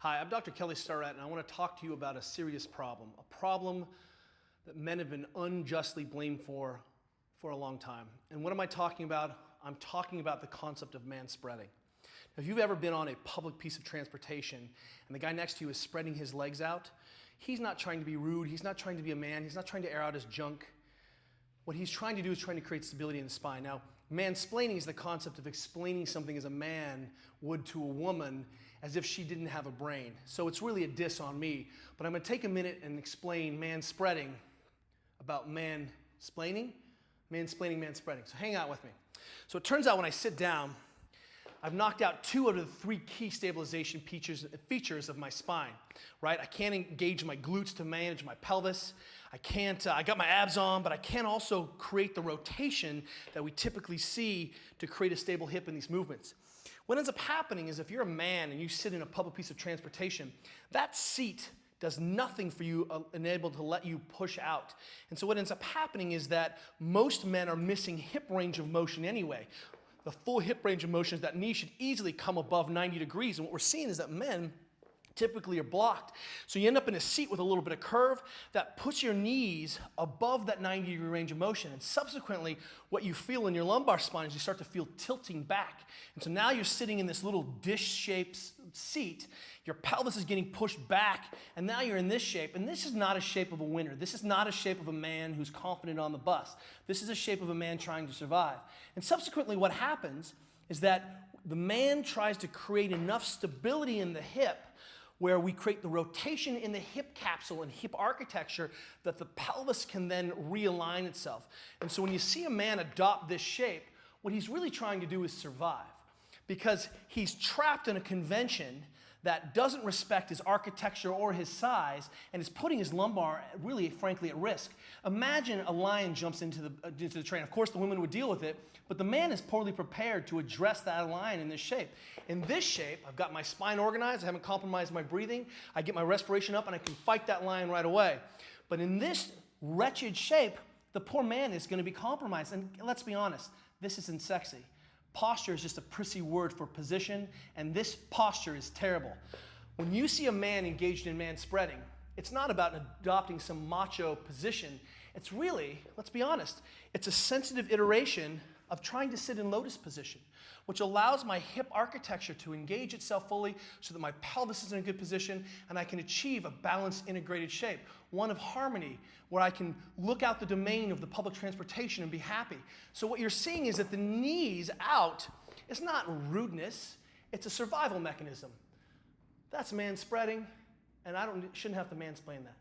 Hi, I'm Dr. Kelly Starrett, and I want to talk to you about a serious problem, a problem that men have been unjustly blamed for a long time. And what am I talking about? I'm talking about the concept of manspreading. Now, if you've ever been on a public piece of transportation and the guy next to you is spreading his legs out, he's not trying to be rude, he's not trying to be a man, he's not trying to air out his junk. What he's trying to do is trying to create stability in the spine. Now, mansplaining is the concept of explaining something as a man would to a woman as if she didn't have a brain. So it's really a diss on me. But I'm going to take a minute and explain manspreading about mansplaining, manspreading. So hang out with me. So it turns out when I sit down, I've knocked out 2 out of the 3 key stabilization features of my spine, right? I can't engage my glutes to manage my pelvis. I got my abs on, but I can't also create the rotation that we typically see to create a stable hip in these movements. What ends up happening is if you're a man and you sit in a public piece of transportation, that seat does nothing for you unable to let you push out. And so what ends up happening is that most men are missing hip range of motion anyway. The full hip range of motion is that knee should easily come above 90 degrees. And what we're seeing is that men typically are blocked. So you end up in a seat with a little bit of curve that puts your knees above that 90-degree range of motion. And subsequently, what you feel in your lumbar spine is you start to feel tilting back. And so now you're sitting in this little dish-shaped seat. Your pelvis is getting pushed back, and now you're in this shape. And this is not a shape of a winner. This is not a shape of a man who's confident on the bus. This is a shape of a man trying to survive. And subsequently, what happens is that the man tries to create enough stability in the hip where we create the rotation in the hip capsule and hip architecture that the pelvis can then realign itself. And so when you see a man adopt this shape, what he's really trying to do is survive, because he's trapped in a convention that doesn't respect his architecture or his size and is putting his lumbar really, frankly, at risk. Imagine a lion jumps into the train. Of course, the women would deal with it, but the man is poorly prepared to address that lion in this shape. In this shape, I've got my spine organized, I haven't compromised my breathing, I get my respiration up, and I can fight that lion right away. But in this wretched shape, the poor man is going to be compromised. And let's be honest, this isn't sexy. Posture is just a prissy word for position, and this posture is terrible. When you see a man engaged in manspreading, it's not about adopting some macho position. It's really, let's be honest, it's a sensitive iteration of trying to sit in lotus position, which allows my hip architecture to engage itself fully so that my pelvis is in a good position and I can achieve a balanced, integrated shape, one of harmony, where I can look out the domain of the public transportation and be happy. So what you're seeing is that the knees out is not rudeness, it's a survival mechanism. That's manspreading, and I shouldn't have to mansplain that.